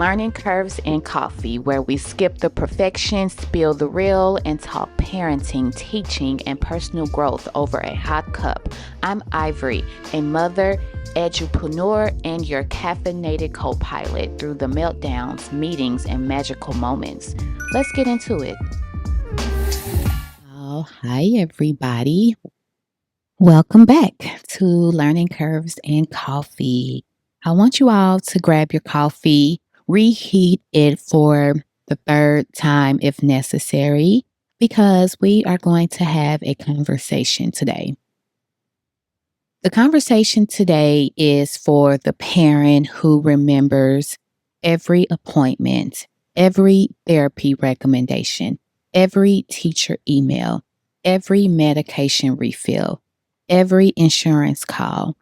Learning Curves and Coffee, where we skip the perfection, spill the real, and talk parenting, teaching, and personal growth over a hot cup. I'm Ivory, a mother, edupreneur, and your caffeinated co-pilot through the meltdowns, meetings, and magical moments. Let's get into it. Oh, hi everybody. Welcome back to Learning Curves and Coffee. I want you all to grab your coffee, reheat it for the third time if necessary, because we are going to have a conversation today. The conversation today is for the parent who remembers every appointment, every therapy recommendation, every teacher email, every medication refill, every insurance call,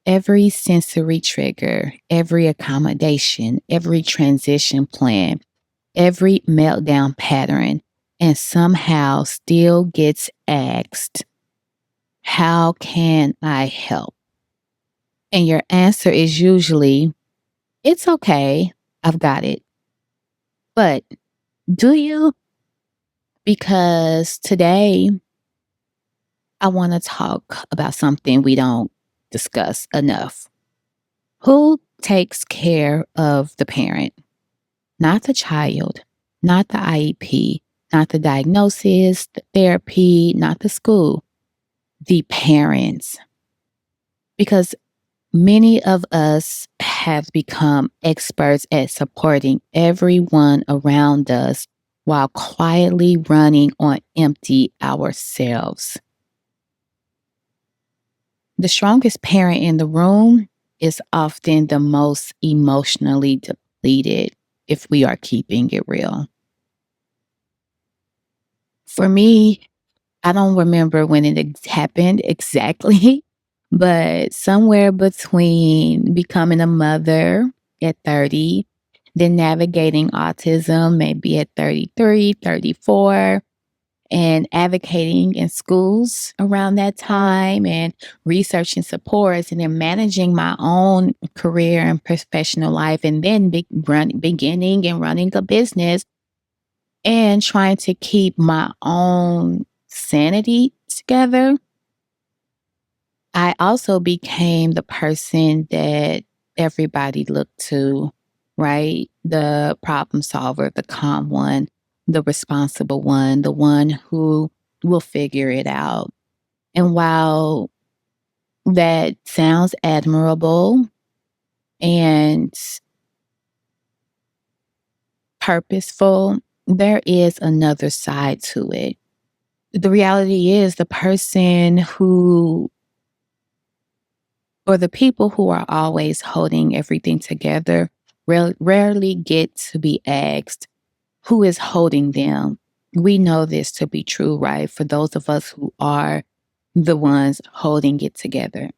every sensory trigger, every accommodation, every transition plan, every meltdown pattern, and somehow still gets asked, how can I help? And your answer is usually, it's okay, I've got it. But do you? Because today I want to talk about something we don't discuss enough. Who takes care of the parent? Not the child, not the IEP, not the diagnosis, the therapy, not the school, the parents. Because many of us have become experts at supporting everyone around us while quietly running on empty ourselves. The strongest parent in the room is often the most emotionally depleted, if we are keeping it real. For me, I don't remember when it happened exactly, but somewhere between becoming a mother at 30, then navigating autism maybe at 33, 34, and advocating in schools around that time and researching supports and then managing my own career and professional life and then beginning and running a business and trying to keep my own sanity together. I also became the person that everybody looked to, right? The problem solver, the calm one, the responsible one, the one who will figure it out. And while that sounds admirable and purposeful, there is another side to it. The reality is the person who, or the people who are always holding everything together, rarely get to be asked who is holding them. We know this to be true, right? For those of us who are the ones holding it together.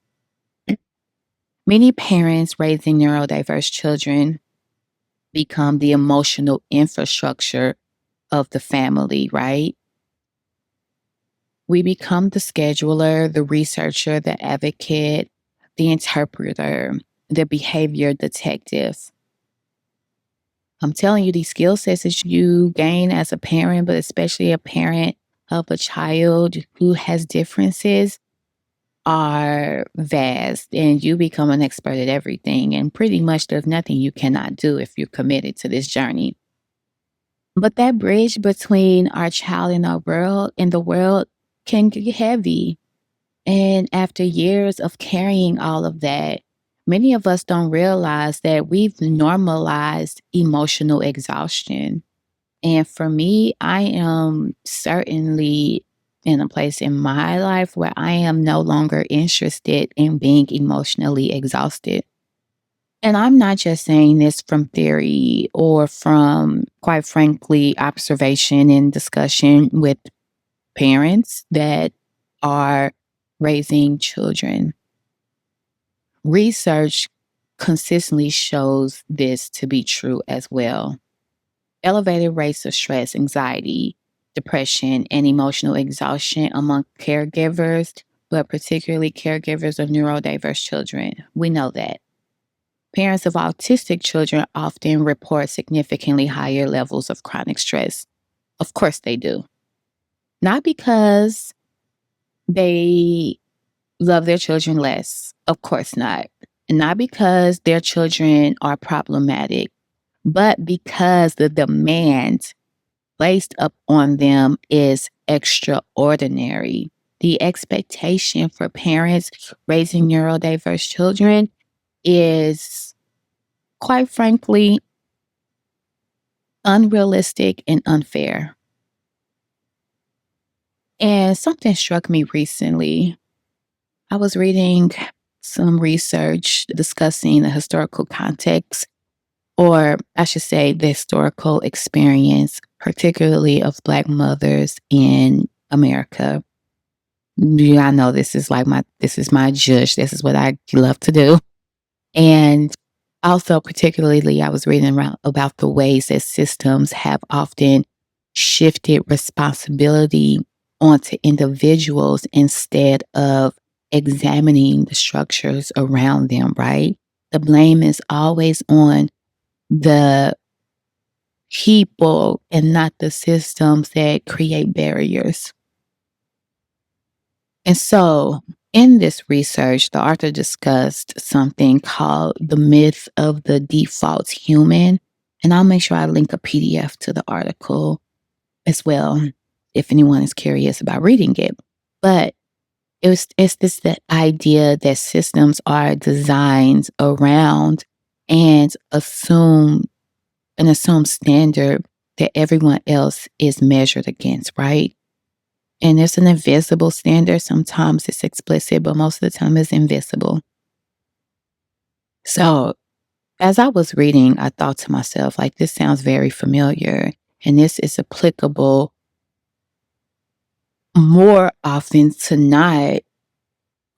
Many parents raising neurodiverse children become the emotional infrastructure of the family, right? We become the scheduler, the researcher, the advocate, the interpreter, the behavior detective. I'm telling you, these skill sets that you gain as a parent, but especially a parent of a child who has differences, are vast, and you become an expert at everything. And pretty much there's nothing you cannot do if you're committed to this journey. But that bridge between our child and our world and the world can get heavy. And after years of carrying all of that, many of us don't realize that we've normalized emotional exhaustion. And for me, I am certainly in a place in my life where I am no longer interested in being emotionally exhausted. And I'm not just saying this from theory or from, quite frankly, observation and discussion with parents that are raising children. Research consistently shows this to be true as well. Elevated rates of stress, anxiety, depression, and emotional exhaustion among caregivers, but particularly caregivers of neurodiverse children. We know that. Parents of autistic children often report significantly higher levels of chronic stress. Of course they do. Not because they love their children less. Of course not. Not because their children are problematic, but because the demand placed upon them is extraordinary. The expectation for parents raising neurodiverse children is, quite frankly, unrealistic and unfair. And something struck me recently. I was reading some research discussing the historical context, or I should say, the historical experience, particularly of Black mothers in America. Yeah, I know this is my judge. This is what I love to do. And also, particularly, I was reading about the ways that systems have often shifted responsibility onto individuals instead of examining the structures around them, right? The blame is always on the people and not the systems that create barriers. And so, in this research, the author discussed something called the myth of the default human. And I'll make sure I link a PDF to the article as well, if anyone is curious about reading it. But it's this the idea that systems are designed around and assume standard that everyone else is measured against, right? And it's an invisible standard. Sometimes it's explicit, but most of the time it's invisible. So as I was reading, I thought to myself, like, this sounds very familiar. And this is applicable more often to not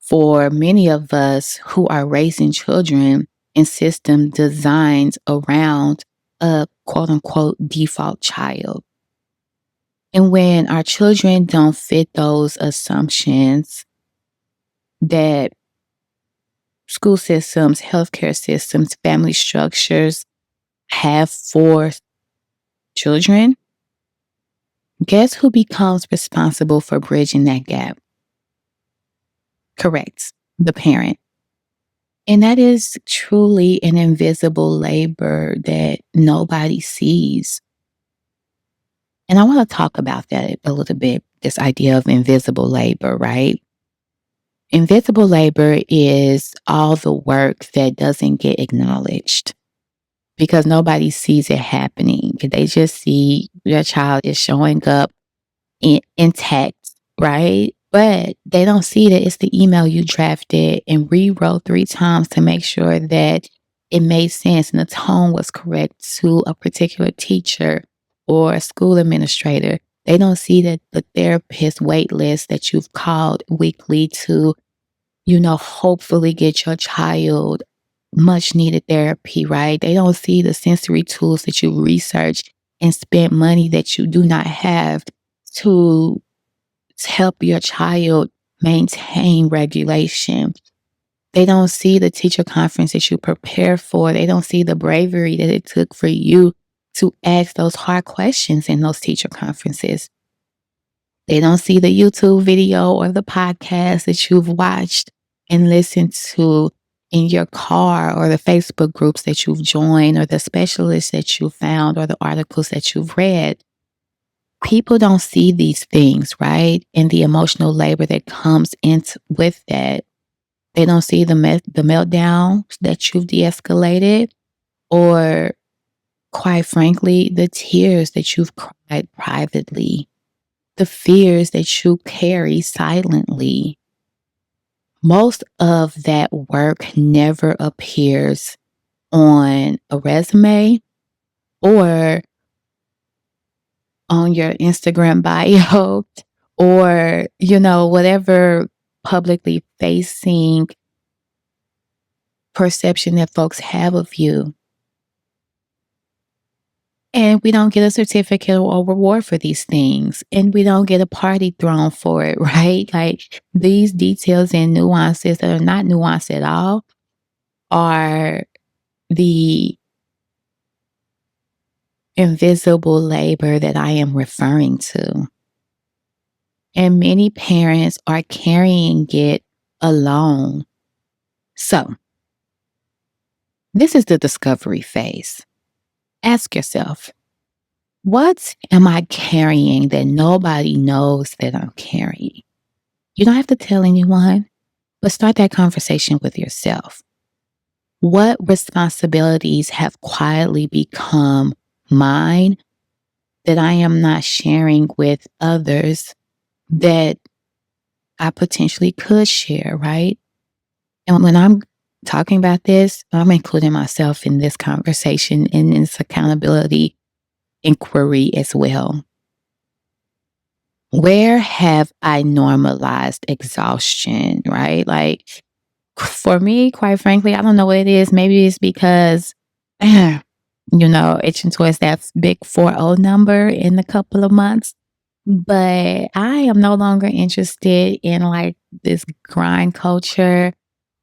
for many of us who are raising children in system designed around a quote unquote default child. And when our children don't fit those assumptions that school systems, healthcare systems, family structures have for children, guess who becomes responsible for bridging that gap? Correct. The parent. And that is truly an invisible labor that nobody sees. And I want to talk about that a little bit, this idea of invisible labor, right? Invisible labor is all the work that doesn't get acknowledged because nobody sees it happening. They just see your child is showing up intact, right? But they don't see that it's the email you drafted and rewrote 3 times to make sure that it made sense and the tone was correct to a particular teacher or a school administrator. They don't see that the therapist wait list that you've called weekly to, hopefully get your child much needed therapy, right? They don't see the sensory tools that you researched and spent money that you do not have to help your child maintain regulation. They don't see the teacher conference that you prepare for. They don't see the bravery that it took for you to ask those hard questions in those teacher conferences. They don't see the YouTube video or the podcast that you've watched and listened to in your car, or the Facebook groups that you've joined, or the specialists that you found, or the articles that you've read. People don't see these things, right? And the emotional labor that comes with that. They don't see the meltdown that you've de-escalated, or quite frankly, the tears that you've cried privately, the fears that you carry silently. Most of that work never appears on a resume or on your Instagram bio or, whatever publicly facing perception that folks have of you. And we don't get a certificate or reward for these things. And we don't get a party thrown for it, right? Like, these details and nuances that are not nuanced at all are the invisible labor that I am referring to. And many parents are carrying it alone. So, this is the discovery phase. Ask yourself, what am I carrying that nobody knows that I'm carrying? You don't have to tell anyone, but start that conversation with yourself. What responsibilities have quietly become mine that I am not sharing with others that I potentially could share, right? And when I'm talking about this, I'm including myself in this conversation and this accountability inquiry as well. Where have I normalized exhaustion, right? Like for me, quite frankly, I don't know what it is. Maybe it's because, itching towards that big 40 number in a couple of months. But I am no longer interested in like this grind culture,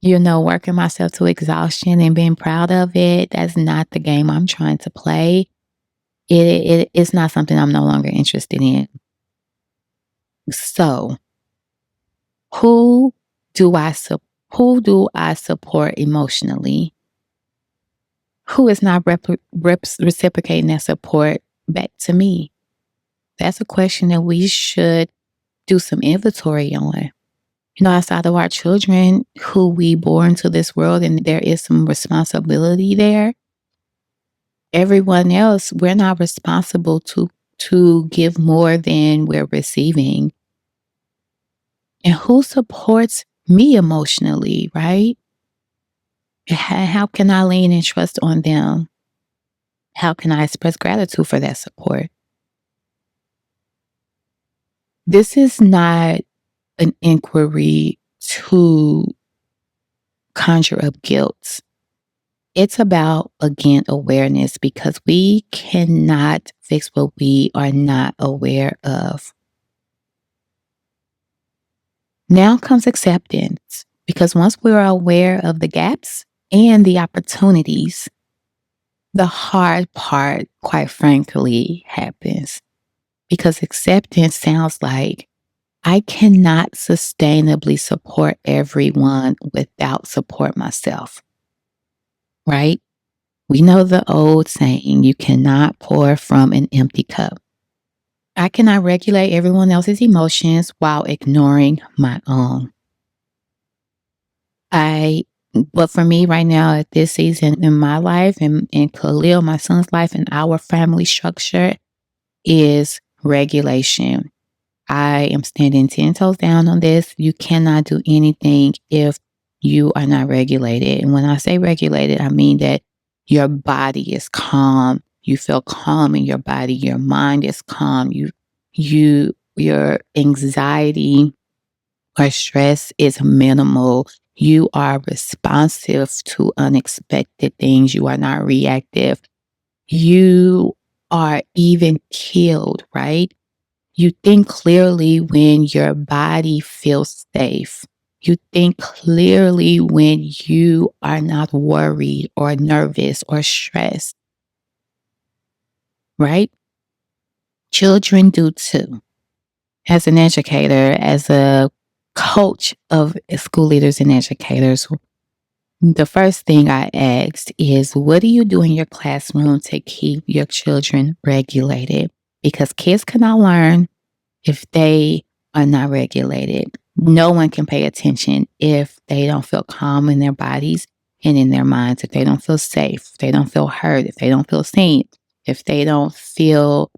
working myself to exhaustion and being proud of it. That's not the game I'm trying to play. It's not something I'm no longer interested in. So, who do I support? Who do I support emotionally? Who is not reciprocating that support back to me? That's a question that we should do some inventory on. Outside of our children who we bore into this world, and there is some responsibility there. Everyone else, we're not responsible to give more than we're receiving. And who supports me emotionally, right? How can I lean and trust on them? How can I express gratitude for that support? This is not an inquiry to conjure up guilt. It's about, again, awareness, because we cannot fix what we are not aware of. Now comes acceptance, because once we're aware of the gaps and the opportunities, the hard part, quite frankly, happens. Because acceptance sounds like I cannot sustainably support everyone without support myself, right? We know the old saying, you cannot pour from an empty cup. I cannot regulate everyone else's emotions while ignoring my own. But for me right now at this season in my life and Khalil, my son's life, and our family structure is regulation. I am standing 10 toes down on this. You cannot do anything if you are not regulated. And when I say regulated, I mean that your body is calm. You feel calm in your body. Your mind is calm. Your anxiety or stress is minimal. You are responsive to unexpected things. You are not reactive. You are even killed, right? You think clearly when your body feels safe. You think clearly when you are not worried or nervous or stressed, right? Children do too. As an educator, as a coach of school leaders and educators, the first thing I asked is, what do you do in your classroom to keep your children regulated? Because kids cannot learn if they are not regulated. No one can pay attention if they don't feel calm in their bodies and in their minds, if they don't feel safe, if they don't feel heard, if they don't feel seen, if they don't feel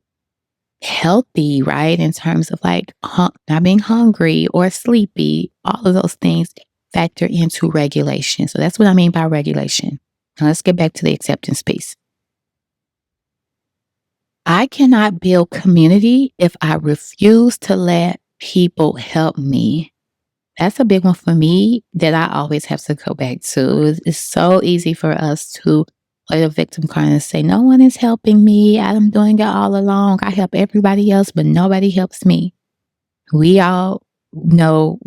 healthy, right? In terms of like not being hungry or sleepy, all of those things factor into regulation. So that's what I mean by regulation. Now let's get back to the acceptance piece. I cannot build community if I refuse to let people help me. That's a big one for me that I always have to go back to. It's so easy for us to play the victim card and say, no one is helping me. I'm doing it all alone. I help everybody else, but nobody helps me. We all know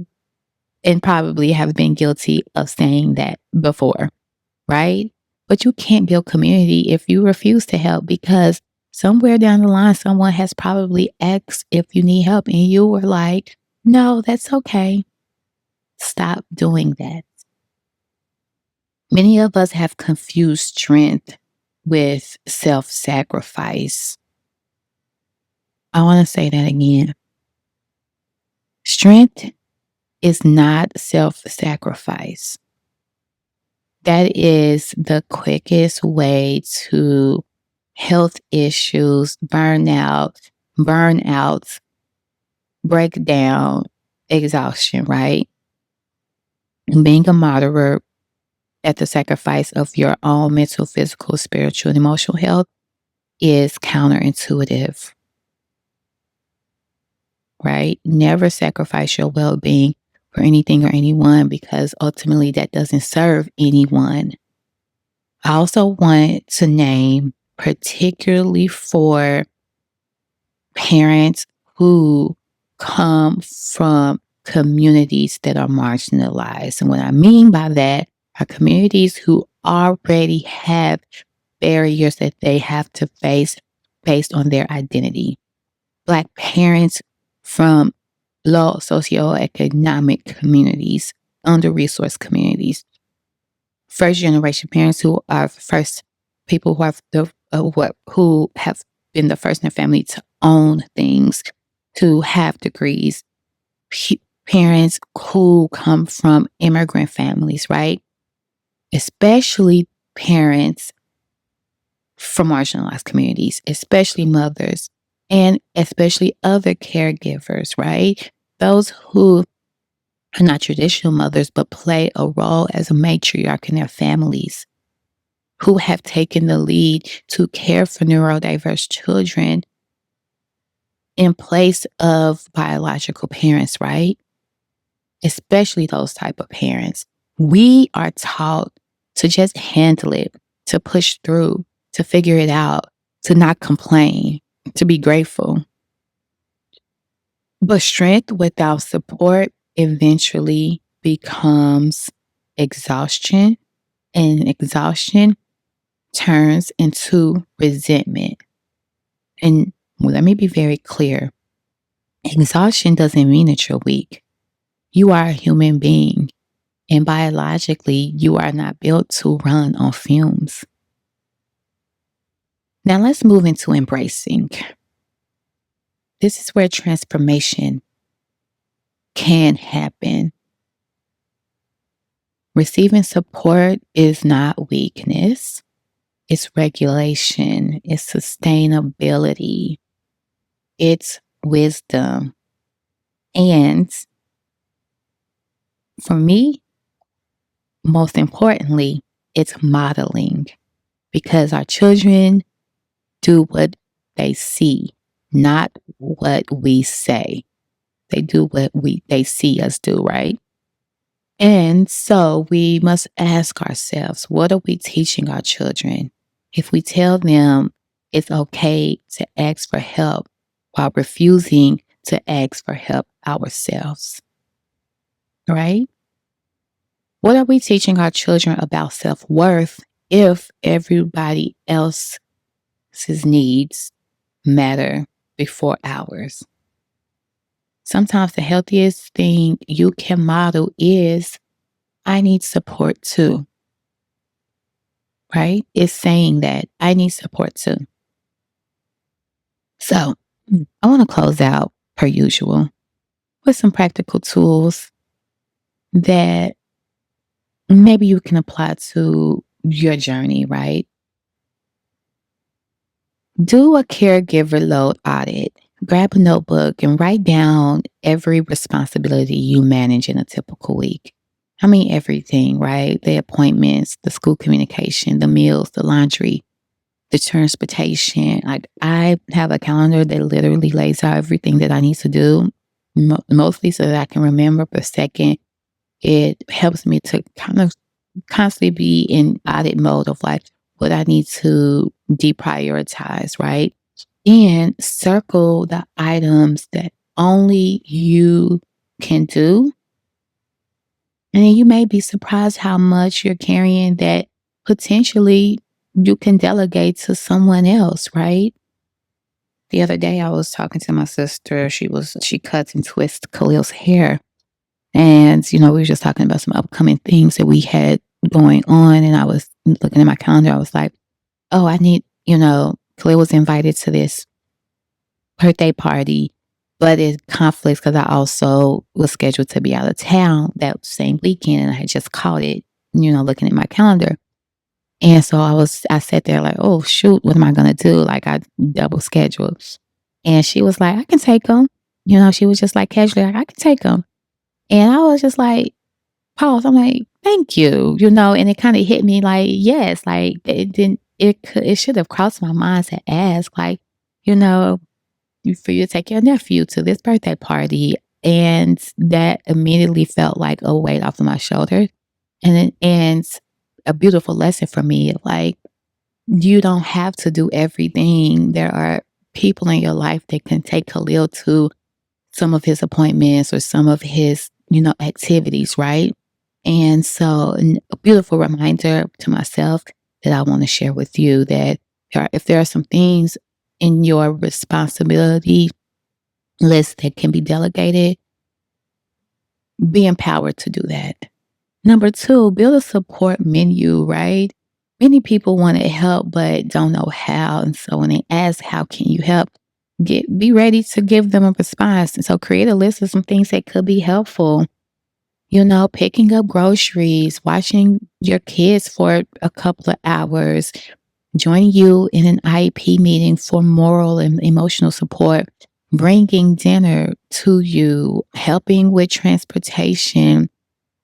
and probably have been guilty of saying that before, right? But you can't build community if you refuse to help, because somewhere down the line, someone has probably asked if you need help and you were like, no, that's okay. Stop doing that. Many of us have confused strength with self sacrifice. I want to say that again. Strength is not self sacrifice. That is the quickest way to health issues, burnouts, breakdown, exhaustion, right? And being a martyr at the sacrifice of your own mental, physical, spiritual, and emotional health is counterintuitive, right? Never sacrifice your well being for anything or anyone, because ultimately that doesn't serve anyone. I also want to name, particularly for parents who come from communities that are marginalized. And what I mean by that are communities who already have barriers that they have to face based on their identity. Black parents from low socioeconomic communities, under-resourced communities, first generation parents who are first people who have who have been the first in their family to own things, to have degrees, parents who come from immigrant families, right? Especially parents from marginalized communities, especially mothers, and especially other caregivers, right? Those who are not traditional mothers, but play a role as a matriarch in their families, who have taken the lead to care for neurodiverse children in place of biological parents, right? Especially those type of parents. We are taught to just handle it, to push through, to figure it out, to not complain, to be grateful. But strength without support eventually becomes exhaustion, and exhaustion turns into resentment. And let me be very clear. Exhaustion doesn't mean that you're weak. You are a human being, and biologically, you are not built to run on fumes. Now let's move into embracing. This is where transformation can happen. Receiving support is not weakness. It's regulation. It's sustainability. It's wisdom. And for me, most importantly, it's modeling, because our children do what they see, not what we say. They do what they see us do, right? And so we must ask ourselves, what are we teaching our children? If we tell them it's okay to ask for help while refusing to ask for help ourselves, right? What are we teaching our children about self-worth if everybody else's needs matter before ours? Sometimes the healthiest thing you can model is, I need support too, right? It's saying that I need support too. So I want to close out per usual with some practical tools that maybe you can apply to your journey, right? Do a caregiver load audit. Grab a notebook and write down every responsibility you manage in a typical week. I mean, everything, right? The appointments, the school communication, the meals, the laundry, the transportation. Like, I have a calendar that literally lays out everything that I need to do, mostly so that I can remember. But second, it helps me to kind of constantly be in audit mode of like what I need to deprioritize, right? And circle the items that only you can do. And then you may be surprised how much you're carrying that potentially you can delegate to someone else, right? The other day I was talking to my sister. She cuts and twists Khalil's hair. And, we were just talking about some upcoming things that we had going on. And I was looking at my calendar. I was like, oh, Khalil was invited to this birthday party, but it conflicts because I also was scheduled to be out of town that same weekend. And I had just caught it, looking at my calendar. And so I sat there like, oh, shoot, what am I going to do? Like, I double scheduled. And she was like, I can take them. She was just like casually, like, I can take them. And I was just like, pause. I'm like, thank you, and it kind of hit me like, yes, like it should have crossed my mind to ask, like, for you to take your nephew to this birthday party. And that immediately felt like a weight off of my shoulder. And a beautiful lesson for me. Like, you don't have to do everything. There are people in your life that can take Khalil to some of his appointments or some of his, activities, right? And so a beautiful reminder to myself that I want to share with you that if there are some things in your responsibility list that can be delegated, be empowered to do that. Number two, build a support menu, right? Many people want to help but don't know how. And so when they ask, how can you help? Be ready to give them a response. And so create a list of some things that could be helpful. Picking up groceries, watching your kids for a couple of hours, joining you in an IEP meeting for moral and emotional support, bringing dinner to you, helping with transportation,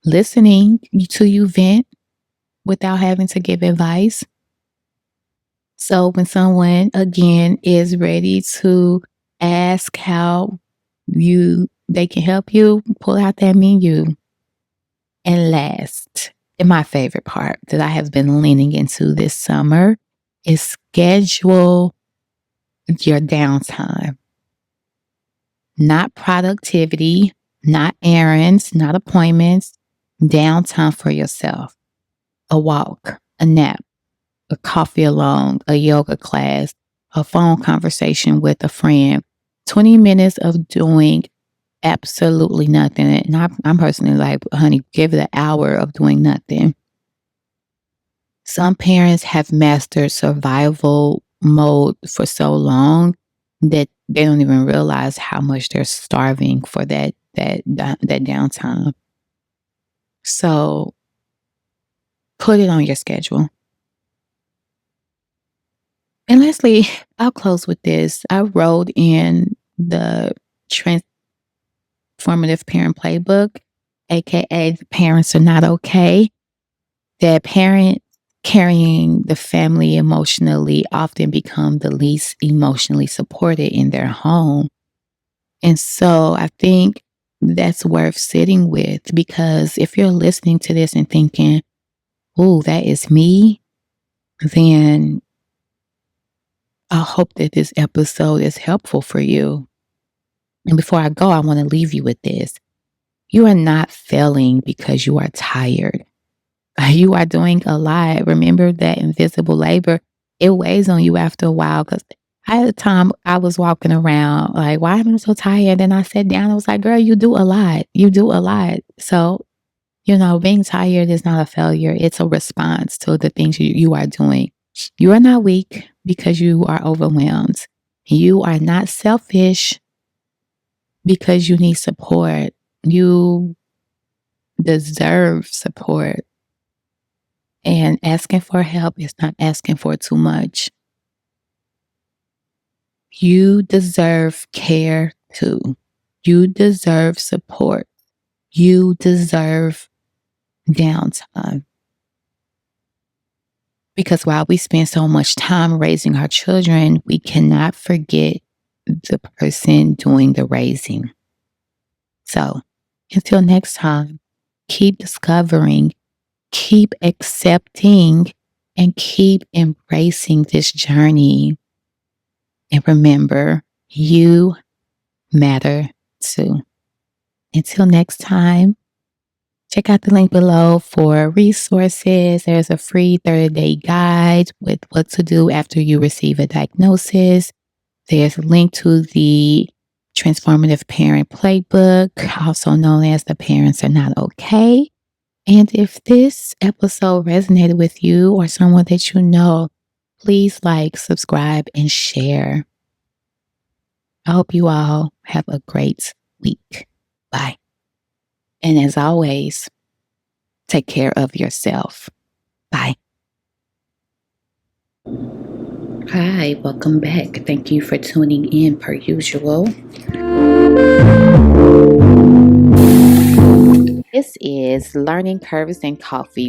listening to you vent without having to give advice. So when someone, again, is ready to ask how they can help you, pull out that menu. And last, and my favorite part that I have been leaning into this summer is schedule your downtime. Not productivity, not errands, not appointments, downtime for yourself. A walk, a nap, a coffee alone, a yoga class, a phone conversation with a friend, 20 minutes of doing absolutely nothing. And I'm personally like, honey, give it an hour of doing nothing. Some parents have mastered survival mode for so long that they don't even realize how much they're starving for that downtime. So put it on your schedule. And lastly, I'll close with this. I wrote in the Transformative Parent Playbook, aka The Parents Are Not Okay, that parents carrying the family emotionally often become the least emotionally supported in their home. And so I think that's worth sitting with, because if you're listening to this and thinking, oh, that is me, then I hope that this episode is helpful for you. And before I go, I want to leave you with this. You are not failing because you are tired. You are doing a lot. Remember that invisible labor, it weighs on you after a while. Because I had a time I was walking around like, why am I so tired? And I sat down and was like, girl, you do a lot. You do a lot. So, being tired is not a failure. It's a response to the things you are doing. You are not weak because you are overwhelmed. You are not selfish because you need support. You deserve support. And asking for help is not asking for too much. You deserve care too. You deserve support. You deserve downtime. Because while we spend so much time raising our children, we cannot forget the person doing the raising. So until next time, keep discovering, keep accepting, and keep embracing this journey. And remember, you matter too. Until next time, Check out the link below for resources. There's a free 30-day guide with what to do after you receive a diagnosis. There's a link to the Transformative Parent Playbook, also known as The Parents Are Not Okay. And if this episode resonated with you or someone that you know, please like, subscribe, and share. I hope you all have a great week. Bye. And as always, take care of yourself. Bye. Hi, welcome back. Thank you for tuning in per usual. This is Learning Curves and Coffee